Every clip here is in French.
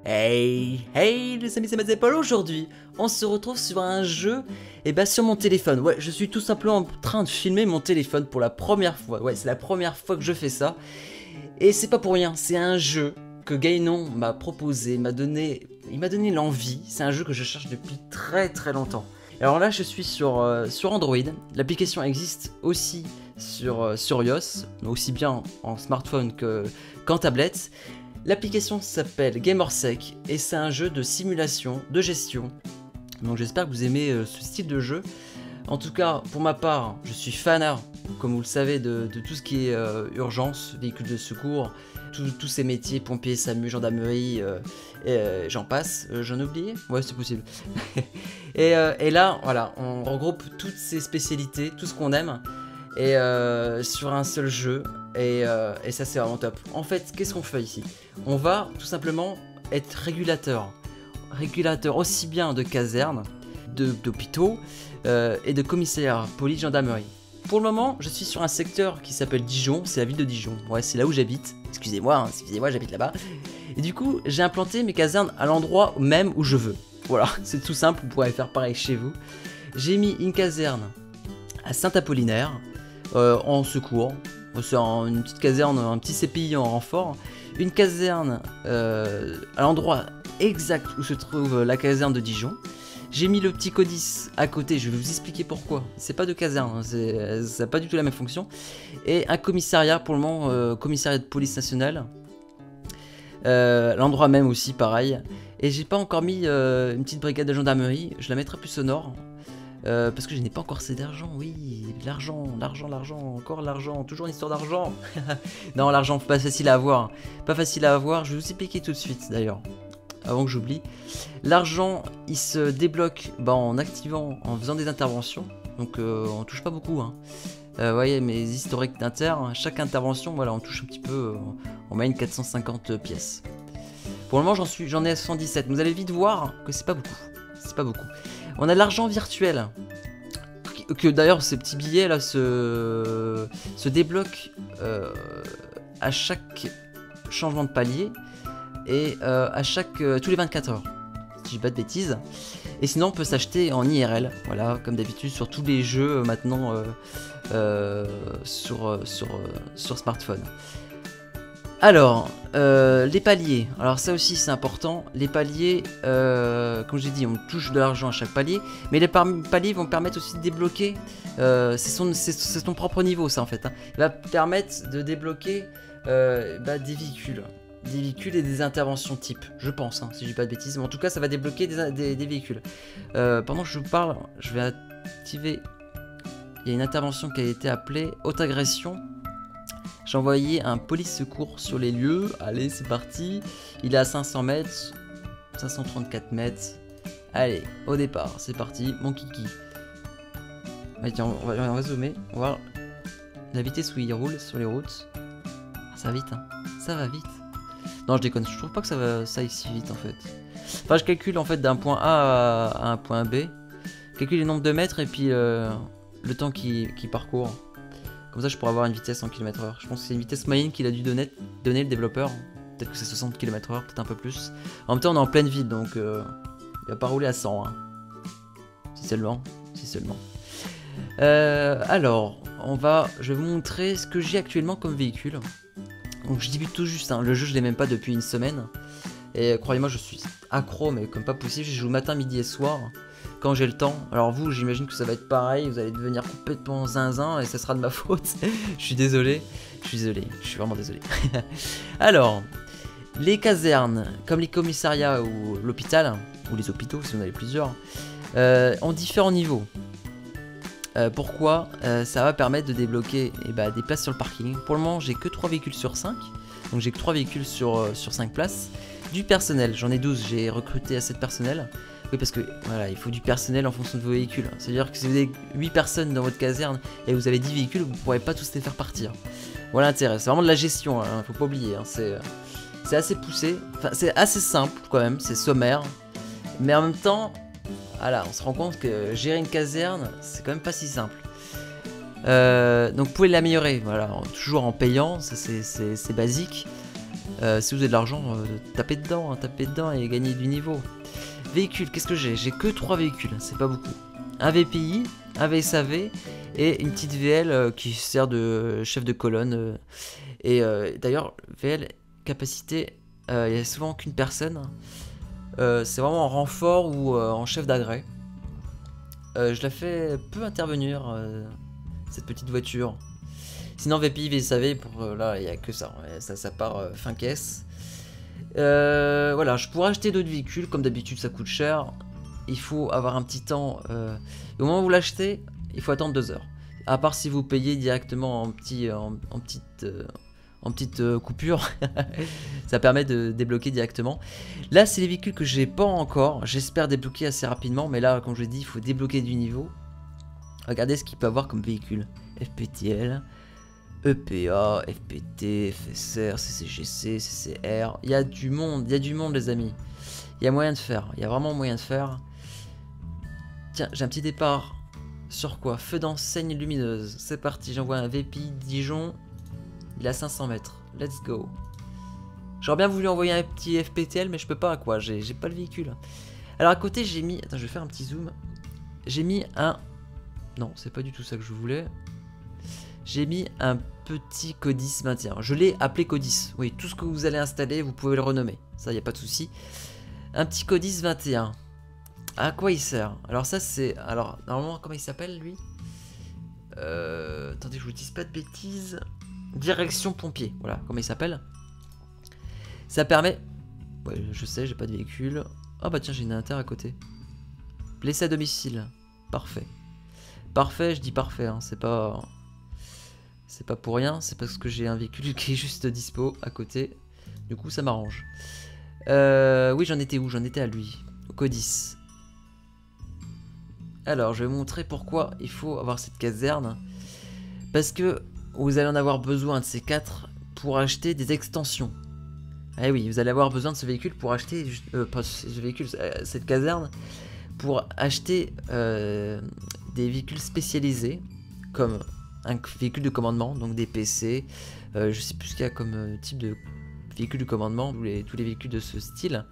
Hey les amis, c'est Matt et Paul. Aujourd'hui, on se retrouve sur un jeu, sur mon téléphone. Ouais, je suis tout simplement en train de filmer mon téléphone pour la première fois. Ouais, c'est la première fois que je fais ça. Et c'est pas pour rien, c'est un jeu que Gainon m'a proposé, il m'a donné l'envie. C'est un jeu que je cherche depuis très longtemps. Alors là, je suis sur Android. L'application existe aussi sur iOS, aussi bien en smartphone qu'en tablette. L'application s'appelle Gamersec et c'est un jeu de simulation, de gestion. Donc j'espère que vous aimez ce style de jeu. En tout cas, pour ma part, je suis fanard, comme vous le savez, de tout ce qui est urgence, véhicules de secours, tous ces métiers, pompiers, SAMU, gendarmerie, j'en passe. J'en ai oublié? Ouais, c'est possible. et là, voilà, on regroupe toutes ces spécialités, tout ce qu'on aime, et sur un seul jeu. Et ça, c'est vraiment top. En fait, qu'est-ce qu'on fait ici? On va tout simplement être régulateur aussi bien de casernes, d'hôpitaux et de commissariats, police, gendarmerie. Pour le moment, je suis sur un secteur qui s'appelle Dijon, c'est la ville de Dijon. Ouais, c'est là où j'habite. Excusez-moi, j'habite là-bas. Et du coup, j'ai implanté mes casernes à l'endroit même où je veux. Voilà, c'est tout simple, vous pourrez faire pareil chez vous. J'ai mis une caserne à Saint-Apollinaire, en secours. C'est une petite caserne, un petit CPI en renfort. Une caserne à l'endroit exact où se trouve la caserne de Dijon. J'ai mis le petit codice à côté, je vais vous expliquer pourquoi. C'est pas de caserne, ça n'a pas du tout la même fonction. Et un commissariat, pour le moment, commissariat de police nationale. L'endroit même aussi, pareil. Et j'ai pas encore mis une petite brigade de gendarmerie, je la mettrai plus au nord. Parce que je n'ai pas encore assez d'argent, oui, l'argent, encore l'argent, toujours une histoire d'argent. Non, l'argent, pas facile à avoir, je vais vous expliquer tout de suite d'ailleurs, avant que j'oublie. L'argent, il se débloque en activant, en faisant des interventions, donc on touche pas beaucoup, hein. Vous voyez mes historiques d'inter, chaque intervention, voilà, on touche un petit peu, on met une 450 pièces. Pour le moment, j'en ai à 77, vous allez vite voir que c'est pas beaucoup. On a l'argent virtuel, que d'ailleurs ces petits billets là se débloquent à chaque changement de palier et tous les 24 heures, si je dis pas de bêtises. Et sinon on peut s'acheter en IRL, voilà, comme d'habitude sur tous les jeux maintenant sur smartphone. Alors, les paliers, alors ça aussi c'est important, les paliers, comme j'ai dit, on touche de l'argent à chaque palier, mais les paliers vont permettre aussi de débloquer, c'est ton propre niveau ça en fait, hein. Il va permettre de débloquer des véhicules et des interventions type, je pense, hein, si je dis pas de bêtises, mais en tout cas ça va débloquer des véhicules. Pendant que je vous parle, je vais activer, il y a une intervention qui a été appelée haute agression. J'ai envoyé un police secours sur les lieux. Allez, c'est parti. Il est à 500 mètres. 534 mètres. Allez, au départ, c'est parti. Mon kiki. Allez, tiens, on va zoomer. On va voir la vitesse où il roule sur les routes. Ça va vite, hein. Ça va vite. Non, je déconne. Je trouve pas que ça aille si vite, en fait. Enfin, je calcule, en fait, d'un point A à un point B. Je calcule le nombre de mètres et puis le temps qu'il parcourt. Comme ça, je pourrais avoir une vitesse en km/h. Je pense que c'est une vitesse moyenne qu'il a dû donner le développeur. Peut-être que c'est 60 km/h, peut-être un peu plus. En même temps, on est en pleine ville, donc il va pas rouler à 100. Hein. Si seulement. Alors, je vais vous montrer ce que j'ai actuellement comme véhicule. Donc, je débute tout juste. Hein. Le jeu, je l'ai même pas depuis une semaine. Et croyez-moi, je suis accro, mais comme pas possible. Je joue matin, midi et soir. Quand j'ai le temps. Alors vous, j'imagine que ça va être pareil, vous allez devenir complètement zinzin et ça sera de ma faute. Je suis désolé, je suis vraiment désolé. Alors, les casernes, comme les commissariats ou l'hôpital, ou les hôpitaux si vous en avez plusieurs, ont différents niveaux. Pourquoi ça va permettre de débloquer des places sur le parking. Pour le moment, j'ai que 3 véhicules sur 5, donc j'ai que 3 véhicules sur 5 places. Du personnel, j'en ai 12, j'ai recruté assez de personnel. Oui, parce que voilà, il faut du personnel en fonction de vos véhicules. C'est-à-dire que si vous avez 8 personnes dans votre caserne et vous avez 10 véhicules, vous ne pourrez pas tous les faire partir. Voilà l'intérêt, c'est vraiment de la gestion, hein, faut pas oublier. Hein, c'est assez poussé, enfin, c'est assez simple quand même, c'est sommaire. Mais en même temps, voilà, on se rend compte que gérer une caserne, c'est quand même pas si simple. Donc vous pouvez l'améliorer, voilà, toujours en payant, ça c'est basique. Si vous avez de l'argent, tapez dedans et gagnez du niveau. Véhicule, qu'est-ce que j'ai? J'ai que 3 véhicules, c'est pas beaucoup. Un VPI, un VSAV et une petite VL qui sert de chef de colonne. D'ailleurs, VL, capacité, il n'y a souvent qu'une personne. C'est vraiment en renfort ou en chef d'agrès. Je la fais peu intervenir, cette petite voiture. Sinon, VPI, VSAV, là, il n'y a que ça. Ça part fin caisse. Voilà, je pourrais acheter d'autres véhicules. Comme d'habitude, ça coûte cher. Il faut avoir un petit temps. Au moment où vous l'achetez, il faut attendre 2 heures. À part si vous payez directement en petite coupure. Ça permet de débloquer directement. Là, c'est les véhicules que j'ai pas encore. J'espère débloquer assez rapidement. Mais là, comme je l'ai dit, il faut débloquer du niveau. Regardez ce qu'il peut avoir comme véhicule. FPTL, EPA, FPT, FSR, CCGC, CCR. Il y a du monde, les amis. Il y a moyen de faire. Il y a vraiment moyen de faire. Tiens, j'ai un petit départ. Sur quoi? Feu d'enseigne lumineuse. C'est parti, j'envoie un VPI Dijon. Il est à 500 mètres. Let's go. J'aurais bien voulu envoyer un petit FPTL, mais je peux pas, quoi. J'ai pas le véhicule. Alors à côté, j'ai mis... Attends, je vais faire un petit zoom. J'ai mis un... Non, c'est pas du tout ça que je voulais. J'ai mis un petit Codis 21. Je l'ai appelé Codis. Oui, tout ce que vous allez installer, vous pouvez le renommer. Ça, il n'y a pas de souci. Un petit Codis 21. À quoi il sert? Alors ça, c'est... Alors, normalement, comment il s'appelle, lui? Attendez, je vous dise pas de bêtises. Direction pompier. Voilà, comment il s'appelle. Ça permet... Ouais, je sais, j'ai pas de véhicule. Ah bah tiens, j'ai une inter à côté. Blessé à domicile. Parfait. Parfait, je dis parfait, hein. C'est pas pour rien, c'est parce que j'ai un véhicule qui est juste dispo à côté. Du coup, ça m'arrange. Oui, j'en étais où? J'en étais à lui, au Codis. Alors, je vais vous montrer pourquoi il faut avoir cette caserne. Parce que vous allez en avoir besoin de ces 4 pour acheter des extensions. Ah oui, vous allez avoir besoin de ce véhicule pour acheter... pas ce véhicule, cette caserne. Pour acheter des véhicules spécialisés, comme un véhicule de commandement, donc des PC, je sais plus ce qu'il y a comme type de véhicule de commandement, tous les véhicules de ce style,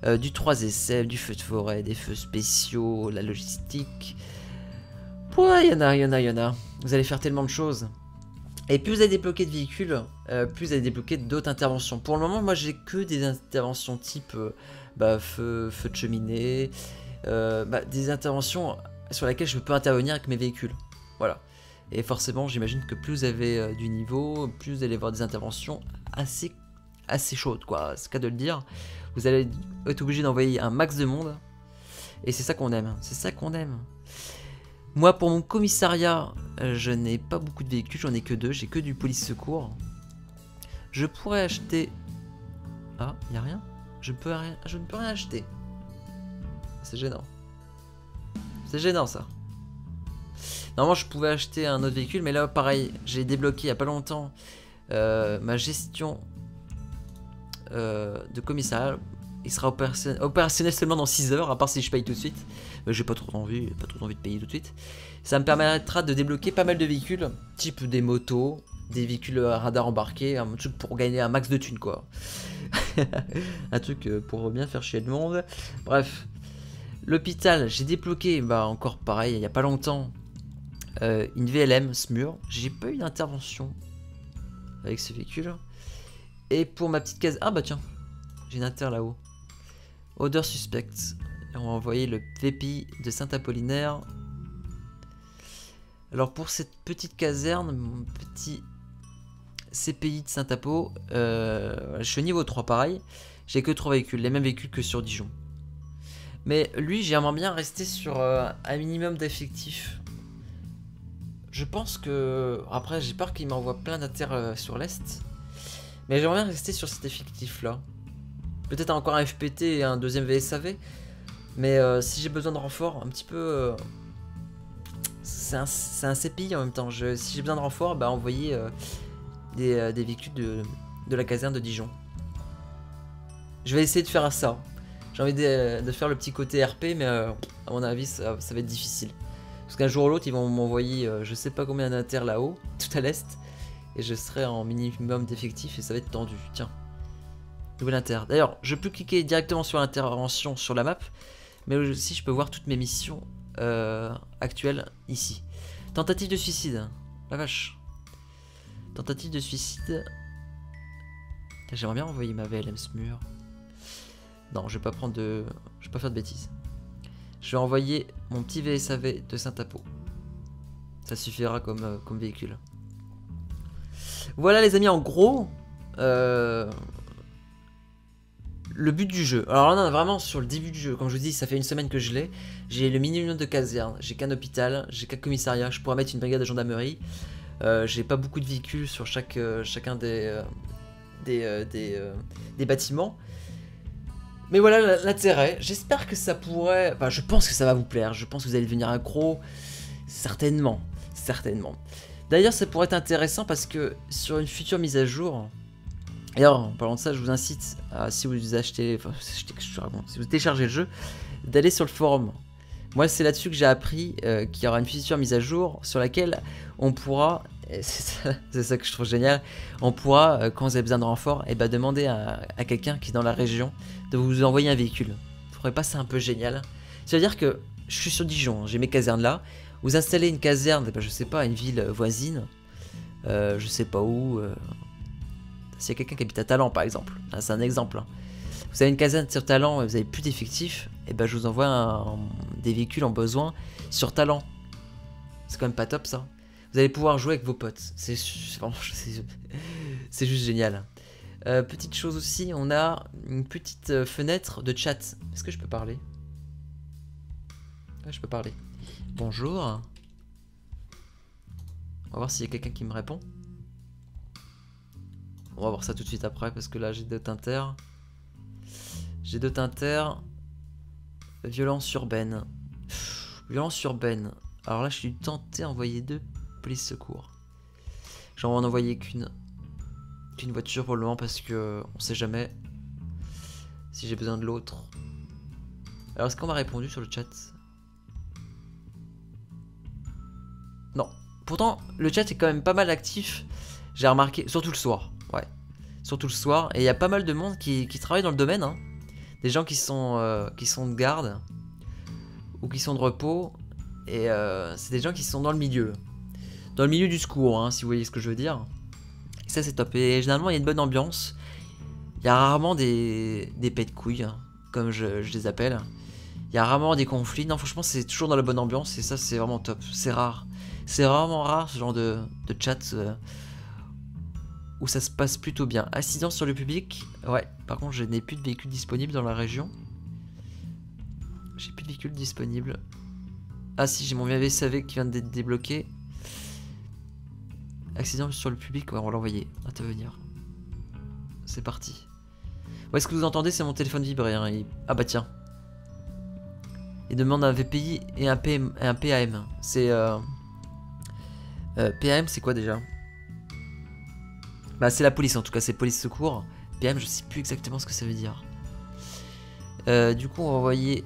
du 3SF, du feu de forêt, des feux spéciaux, la logistique, ouais, il y en a, vous allez faire tellement de choses. Et plus vous allez débloquer de véhicules, plus vous allez débloquer d'autres interventions. Pour le moment, moi j'ai que des interventions type feu de cheminée, des interventions sur lesquelles je peux intervenir avec mes véhicules. Voilà. Et forcément, j'imagine que plus vous avez du niveau, plus vous allez avoir des interventions assez chaudes, quoi. C'est le cas de le dire. Vous allez être obligé d'envoyer un max de monde. Et c'est ça qu'on aime. C'est ça qu'on aime. Moi, pour mon commissariat, je n'ai pas beaucoup de véhicules. J'en ai que 2. J'ai que du police secours. Je pourrais acheter... Ah, il n'y a rien? Je ne peux rien acheter. C'est gênant. C'est gênant, ça. Normalement, je pouvais acheter un autre véhicule, mais là, pareil, j'ai débloqué il n'y a pas longtemps ma gestion de commissariat. Il sera opérationnel seulement dans 6 heures, à part si je paye tout de suite. J'ai pas trop envie de payer tout de suite. Ça me permettra de débloquer pas mal de véhicules, type des motos, des véhicules à radar embarqués, un truc pour gagner un max de thunes, quoi. Un truc pour bien faire chier le monde. Bref. L'hôpital, j'ai débloqué, encore pareil, il n'y a pas longtemps, une VLM SMUR. J'ai pas eu d'intervention avec ce véhicule. Et pour ma petite case... Ah bah tiens, j'ai une inter là-haut. Odeur suspecte. Et on va envoyer le VPI de Saint-Apollinaire. Alors pour cette petite caserne, mon petit CPI de Saint-Apo, je suis au niveau 3 pareil. J'ai que 3 véhicules, les mêmes véhicules que sur Dijon. Mais lui, j'aimerais bien rester sur un minimum d'effectifs. Je pense que... Après, j'ai peur qu'il m'envoie plein d'inter sur l'Est. Mais j'aimerais bien rester sur cet effectif-là. Peut-être encore un FPT et un deuxième VSAV. Mais si j'ai besoin de renfort, un petit peu... c'est un CPI en même temps. Si j'ai besoin de renfort, envoyer des véhicules de la caserne de Dijon. Je vais essayer de faire ça. J'ai envie de faire le petit côté RP, mais à mon avis, ça va être difficile. Parce qu'un jour ou l'autre, ils vont m'envoyer je sais pas combien d'inter là-haut, tout à l'est, et je serai en minimum d'effectifs et ça va être tendu. Tiens, Nouvelle inter. D'ailleurs, je peux cliquer directement sur l'intervention sur la map, mais aussi je peux voir toutes mes missions actuelles ici. Tentative de suicide. La vache. Tentative de suicide. J'aimerais bien envoyer ma VLM ce mur. Non, je vais pas prendre de... Je vais pas faire de bêtises. Je vais envoyer mon petit VSAV de Saint-Apo. Ça suffira comme véhicule. Voilà les amis, en gros... le but du jeu. Alors là, on est vraiment sur le début du jeu. Comme je vous dis, ça fait une semaine que je l'ai. J'ai le minimum de casernes. J'ai qu'un hôpital. J'ai 4 commissariats. Je pourrais mettre une brigade de gendarmerie. J'ai pas beaucoup de véhicules sur chacun des bâtiments. Mais voilà l'intérêt. J'espère que ça pourrait... Enfin, je pense que ça va vous plaire. Je pense que vous allez devenir accro. Certainement. Certainement. D'ailleurs, ça pourrait être intéressant parce que sur une future mise à jour... D'ailleurs, en parlant de ça, je vous incite à, si vous achetez... Enfin, si vous téléchargez le jeu, d'aller sur le forum. Moi, c'est là-dessus que j'ai appris qu'il y aura une future mise à jour sur laquelle on pourra... C'est ça que je trouve génial. On pourra, quand vous avez besoin de renfort, et demander à quelqu'un qui est dans la région de vous envoyer un véhicule. Vous ne trouvez pas ça un peu génial? Ça veut dire que je suis sur Dijon, j'ai mes casernes là. Vous installez une caserne, je sais pas, une ville voisine, je sais pas où. S'il y a quelqu'un qui habite à Talent par exemple, c'est un exemple. Hein. Vous avez une caserne sur Talent et vous avez plus d'effectifs, et je vous envoie des véhicules en besoin sur Talent. C'est quand même pas top ça. Vous allez pouvoir jouer avec vos potes. C'est juste génial. Petite chose aussi, on a une petite fenêtre de chat. Est-ce que je peux parler? Ouais, je peux parler. Bonjour. On va voir s'il y a quelqu'un qui me répond. On va voir ça tout de suite après parce que là j'ai deux tinters. J'ai deux tinters. Violence urbaine. Violence urbaine. Alors là je suis tenté d'envoyer deux police secours. J'en vais en envoyer qu'une voiture pour le moment parce que on sait jamais si j'ai besoin de l'autre. Alors est-ce qu'on m'a répondu sur le chat? Non. Pourtant le chat est quand même pas mal actif. J'ai remarqué, surtout le soir. Ouais. Surtout le soir. Et il y a pas mal de monde qui travaille dans le domaine. Hein. Des gens qui sont de garde ou qui sont de repos. Et c'est des gens qui sont dans le milieu. Dans le milieu du secours, hein, si vous voyez ce que je veux dire. Et ça c'est top. Et généralement il y a une bonne ambiance. Il y a rarement des pets de couilles, hein, comme je les appelle. Il y a rarement des conflits. Non franchement c'est toujours dans la bonne ambiance. Et ça c'est vraiment top. C'est rare. C'est vraiment rare ce genre de chat où ça se passe plutôt bien. Incidence sur le public. Ouais, par contre je n'ai plus de véhicules disponibles dans la région. J'ai plus de véhicules disponibles. Ah si, j'ai mon VSAV qui vient d'être débloqué. Accident sur le public, ouais, on va l'envoyer. Intervenir. C'est parti. Ouais, ce que vous entendez, c'est mon téléphone vibrer. Hein. Ah bah tiens. Il demande un VPI et un PAM. C'est... PAM, c'est quoi déjà? Bah c'est la police en tout cas, c'est police secours. PM, je sais plus exactement ce que ça veut dire. Du coup, on va envoyer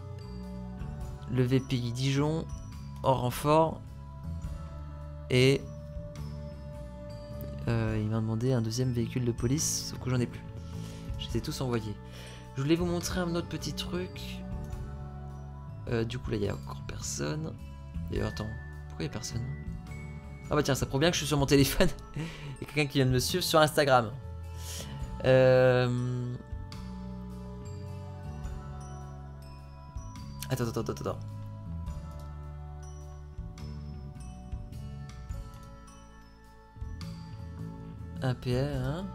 le VPI Dijon en renfort. Et... il m'a demandé un deuxième véhicule de police, sauf que j'en ai plus. Je les ai tous envoyés. Je voulais vous montrer un autre petit truc. Du coup là il y a encore personne. D'ailleurs attends, pourquoi il y a personne? Ah bah tiens, ça prouve bien que je suis sur mon téléphone. Il y a quelqu'un qui vient de me suivre sur Instagram. Attends. Un PR, hein.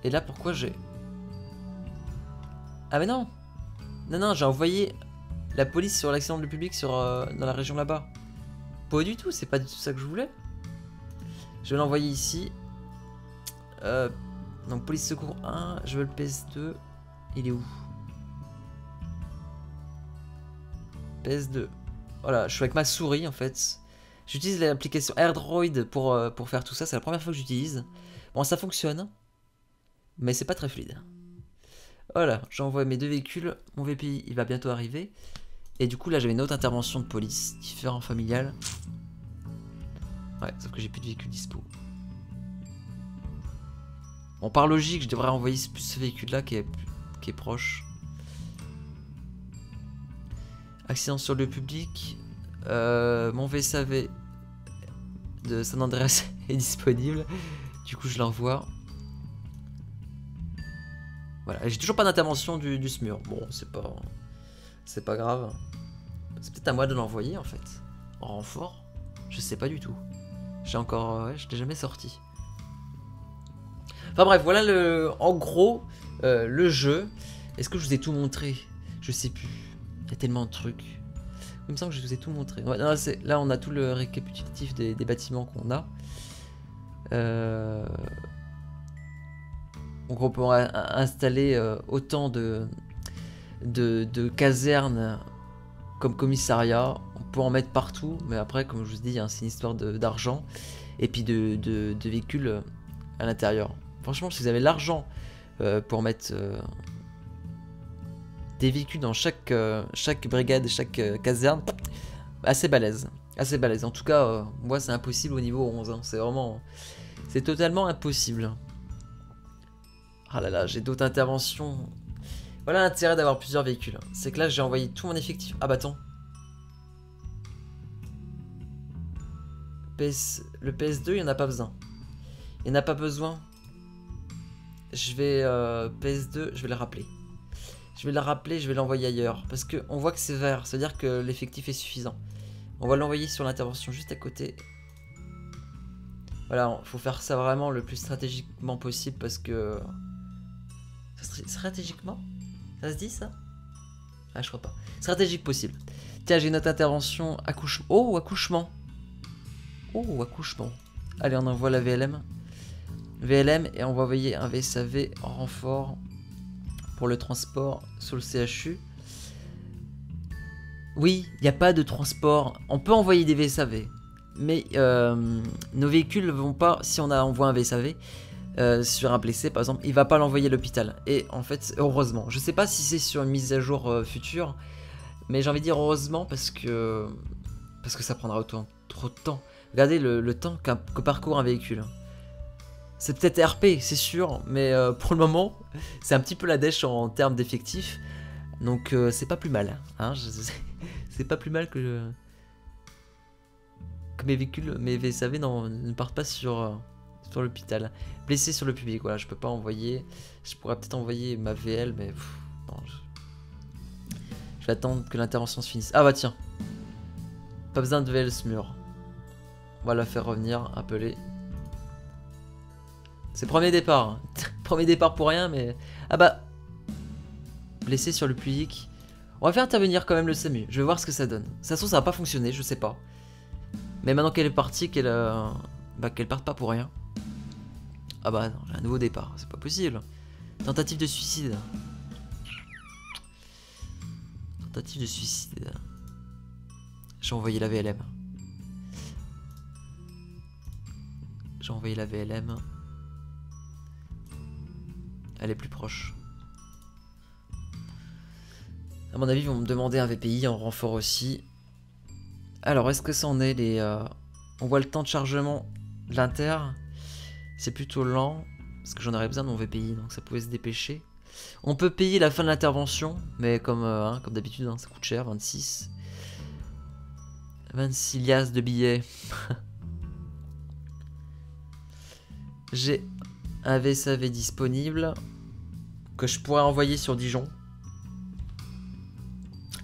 Et là, pourquoi j'ai... Ah mais non. Non, j'ai envoyé la police sur l'accident du public dans la région là-bas. Pas du tout, c'est pas du tout ça que je voulais. Je vais l'envoyer ici. Donc police secours 1, je veux le PS2. Il est où? PS2. Voilà, je suis avec ma souris en fait. J'utilise l'application AirDroid pour faire tout ça. C'est la première fois que j'utilise. Bon, ça fonctionne. Mais c'est pas très fluide. Voilà, j'envoie mes deux véhicules. Mon VPI, il va bientôt arriver. Et du coup, là, j'avais une autre intervention de police, différent familial. Ouais, sauf que j'ai plus de véhicules dispo. Bon, par logique, je devrais envoyer ce véhicule-là qui est proche. Accident sur le public. Mon VSAV de San Andreas est disponible. Du coup, je l'envoie. Voilà, j'ai toujours pas d'intervention du SMUR. Bon, c'est pas grave. C'est peut-être à moi de l'envoyer en fait. En renfort. Je sais pas du tout. J'ai encore... ouais, je l'ai jamais sorti. Enfin bref, voilà en gros le jeu. Est-ce que je vous ai tout montré? Je sais plus. Il y a tellement de trucs. Il me semble que je vous ai tout montré. Ouais, non, là, on a tout le récapitulatif des bâtiments qu'on a. Donc on peut installer autant de casernes comme commissariat. On peut en mettre partout, mais après, comme je vous dis, hein, c'est une histoire d'argent et puis de véhicules à l'intérieur. Franchement, si vous avez l'argent pour mettre des véhicules dans chaque brigade, chaque caserne, assez balèze. Assez balèze. En tout cas, moi, c'est impossible au niveau 11. Hein. C'est totalement impossible. Ah là là, j'ai d'autres interventions. Voilà l'intérêt d'avoir plusieurs véhicules. C'est que là, j'ai envoyé tout mon effectif. Ah bah attends. Le PS2, il n'y en a pas besoin. Il n'y en a pas besoin. Je vais... PS2, je vais le rappeler. Je vais le rappeler, je vais l'envoyer ailleurs. Parce qu'on voit que c'est vert. Ça veut dire que l'effectif est suffisant. On va l'envoyer sur l'intervention juste à côté. Voilà, il faut faire ça vraiment le plus stratégiquement possible parce que... Stratégiquement? Ça se dit ça? Ah, je crois pas. Stratégique possible. Tiens, j'ai notre intervention accouchement. Oh, accouchement. Oh, accouchement. Allez, on envoie la VLM. VLM et on va envoyer un VSAV en renfort pour le transport sur le CHU. Oui, il n'y a pas de transport. On peut envoyer des VSAV. Mais nos véhicules ne vont pas, si on envoie un VSAV sur un blessé par exemple, il va pas l'envoyer à l'hôpital. Et en fait, heureusement. Je sais pas si c'est sur une mise à jour future, mais j'ai envie de dire heureusement parce que ça prendra trop de temps. Regardez le temps que parcourt un véhicule. C'est peut-être RP, c'est sûr, mais pour le moment, c'est un petit peu la dèche en termes d'effectifs. Donc c'est pas plus mal. Hein, c'est pas plus mal que mes véhicules, mes VSAV ne partent pas sur l'hôpital. Blessé sur le public, voilà, je peux pas envoyer. Je pourrais peut-être envoyer ma VL, mais non, je vais attendre que l'intervention se finisse. Ah bah tiens, pas besoin de VL SMUR. On va la faire revenir, appeler. C'est premier départ. Hein. Premier départ pour rien, mais... Ah bah... Blessé sur le public. On va faire intervenir quand même le SAMU. Je vais voir ce que ça donne. Ça se trouve, ça va pas fonctionner, je sais pas. Mais maintenant qu'elle est partie, qu'elle parte pas pour rien. Ah bah non, j'ai un nouveau départ. C'est pas possible. Tentative de suicide. Tentative de suicide. J'ai envoyé la VLM. J'ai envoyé la VLM. Elle est plus proche. À mon avis, ils vont me demander un VPI en renfort aussi. Alors, est-ce que ça en est les... On voit le temps de chargement de l'inter. C'est plutôt lent. Parce que j'en aurais besoin de mon VPI, donc ça pouvait se dépêcher. On peut payer la fin de l'intervention. Mais comme d'habitude, hein, ça coûte cher, 26. 26 liasses de billets. J'ai un VSAV disponible que je pourrais envoyer sur Dijon.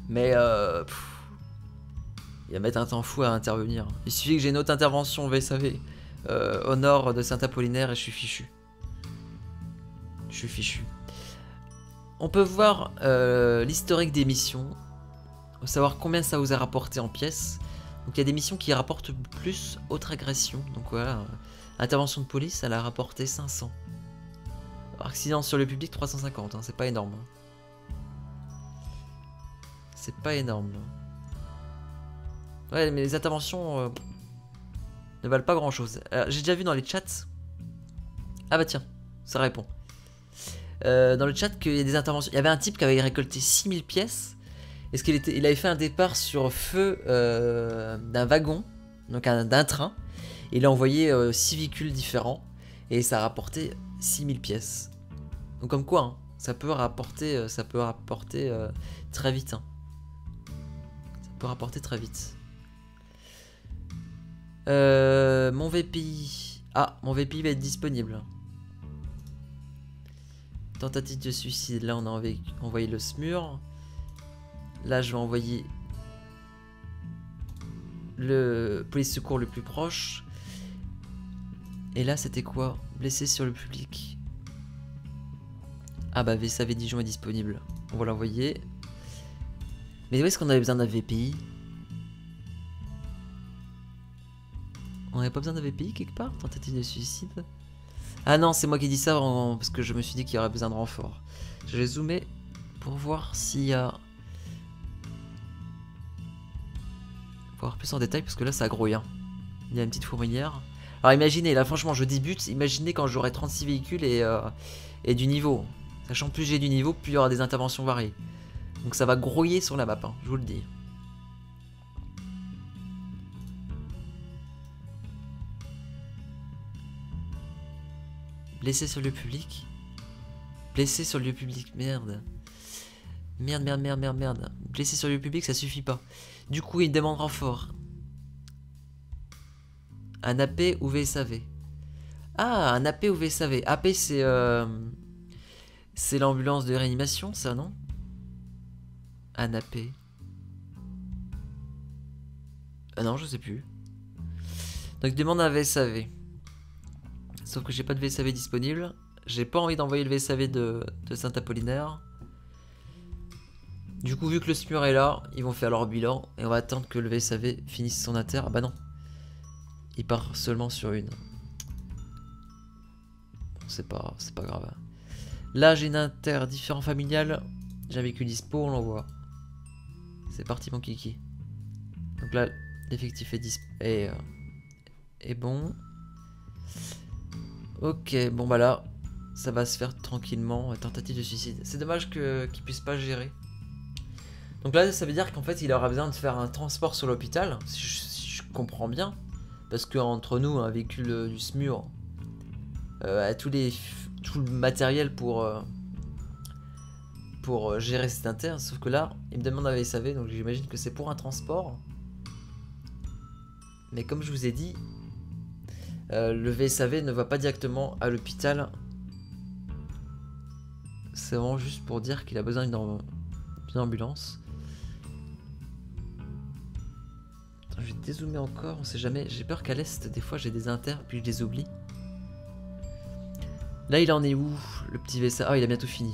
Mais il va mettre un temps fou à intervenir. Il suffit que j'ai une autre intervention VSAV au nord de Saint-Apollinaire et je suis fichu. Je suis fichu. On peut voir l'historique des missions. Savoir combien ça vous a rapporté en pièces. Donc il y a des missions qui rapportent plus, autre agression. Donc voilà, intervention de police, elle a rapporté 500. Accident sur le public, 350, hein, c'est pas énorme. C'est pas énorme. Ouais, mais les interventions ne valent pas grand chose. J'ai déjà vu dans les chats. Ah bah tiens, ça répond. Dans le chat qu'il y a des interventions. Il y avait un type qui avait récolté 6000 pièces. Est-ce il avait fait un départ sur feu d'un wagon, donc d'un train. Et il a envoyé 6 véhicules différents. Et ça a rapporté 6000 pièces. Donc comme quoi, hein, ça peut rapporter très vite. Hein. Ça peut rapporter très vite. Mon VPI. Ah, mon VPI va être disponible. Tentative de suicide. Là, on a envoyé le SMUR. Là, je vais envoyer le police secours le plus proche. Et là, c'était quoi? Blessé sur le public. Ah bah, VSAV Dijon est disponible. On va l'envoyer. Mais où est-ce qu'on avait besoin d'un VPI? On n'avait pas besoin d'un VPI quelque part? Tentative de suicide? Ah non, c'est moi qui dis ça parce que je me suis dit qu'il y aurait besoin de renfort. Je vais zoomer pour voir s'il y a... voir plus en détail parce que là ça grouille. Hein. Il y a une petite fourmilière. Alors imaginez, là franchement je débute, imaginez quand j'aurai 36 véhicules et du niveau. Sachant plus j'ai du niveau, plus il y aura des interventions variées. Donc ça va grouiller sur la map, hein, je vous le dis. Blessé sur le public. Blessé sur le lieu public, merde. Merde. Blessé sur le lieu public, ça suffit pas. Du coup, il demande renfort. Un AP ou VSAV. Ah, un AP ou VSAV. AP, c'est l'ambulance de réanimation, ça, non? Un AP. Ah non, je sais plus. Donc, il demande un VSAV. Sauf que j'ai pas de VSAV disponible. J'ai pas envie d'envoyer le VSAV de Saint-Apollinaire. Du coup, vu que le SMUR est là, ils vont faire leur bilan. Et on va attendre que le VSAV finisse son inter. Ah bah non. Il part seulement sur une. Bon, c'est pas grave. Là, j'ai une inter différent familial. J'ai un véhicule dispo, on l'envoie. C'est parti, mon kiki. Donc là, l'effectif est bon. Ok, bon bah là, ça va se faire tranquillement. Tentative de suicide. C'est dommage qu'il puisse pas gérer. Donc là, ça veut dire qu'en fait, il aura besoin de faire un transport sur l'hôpital, si je comprends bien. Parce qu'entre nous, un véhicule du SMUR a tout le matériel pour gérer cet inter. Sauf que là, il me demande un VSAV, donc j'imagine que c'est pour un transport. Mais comme je vous ai dit, le VSAV ne va pas directement à l'hôpital. C'est vraiment juste pour dire qu'il a besoin d'une ambulance. Attends, je vais dézoomer encore, on sait jamais. J'ai peur qu'à l'est, des fois j'ai des inters, puis je les oublie. Là, il en est où, le petit VSAV? Ah, il a bientôt fini.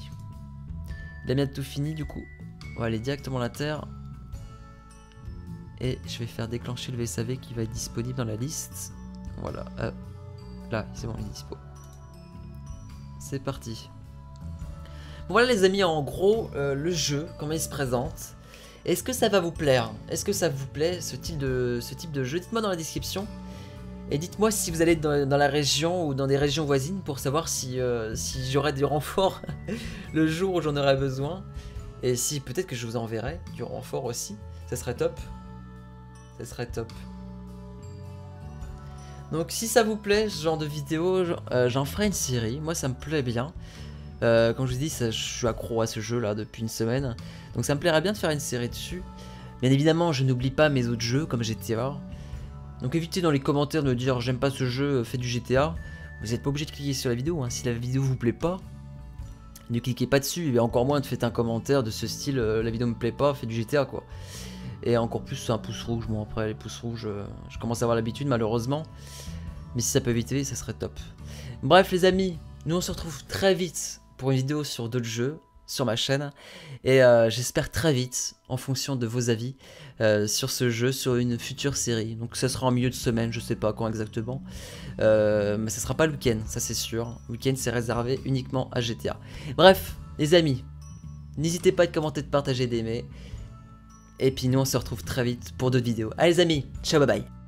Il a bientôt fini, du coup. On va aller directement à la terre. Et je vais faire déclencher le VSAV qui va être disponible dans la liste. Voilà, là, c'est bon, il est dispo. C'est parti. Bon, voilà les amis, en gros, le jeu, comment il se présente. Est-ce que ça va vous plaire? Est-ce que ça vous plaît, ce type de jeu? Dites-moi dans la description. Et dites-moi si vous allez dans la région ou dans des régions voisines pour savoir si j'aurai du renfort le jour où j'en aurai besoin. Et si peut-être que je vous enverrai du renfort aussi. Ça serait top. Ça serait top. Donc si ça vous plaît, ce genre de vidéo, j'en ferai une série. Moi ça me plaît bien. Comme je vous dis, je suis accro à ce jeu là depuis une semaine. Donc ça me plairait bien de faire une série dessus. Bien évidemment, je n'oublie pas mes autres jeux comme GTA. Donc évitez dans les commentaires de me dire j'aime pas ce jeu, fais du GTA. Vous n'êtes pas obligé de cliquer sur la vidéo. Hein. Si la vidéo vous plaît pas, ne cliquez pas dessus. Et encore moins de faire un commentaire de ce style la vidéo me plaît pas, fais du GTA quoi. Et encore plus un pouce rouge. Bon après les pouces rouges, je commence à avoir l'habitude malheureusement. Mais si ça peut éviter, ça serait top. Bref les amis, nous on se retrouve très vite pour une vidéo sur d'autres jeux sur ma chaîne. Et j'espère très vite, en fonction de vos avis, sur ce jeu, sur une future série. Donc ça sera en milieu de semaine, je sais pas quand exactement. Mais ça sera pas le week-end, ça c'est sûr. Le week-end c'est réservé uniquement à GTA. Bref, les amis, n'hésitez pas à commenter, de partager, d'aimer. Et puis nous on se retrouve très vite pour d'autres vidéos. Allez les amis, ciao bye bye.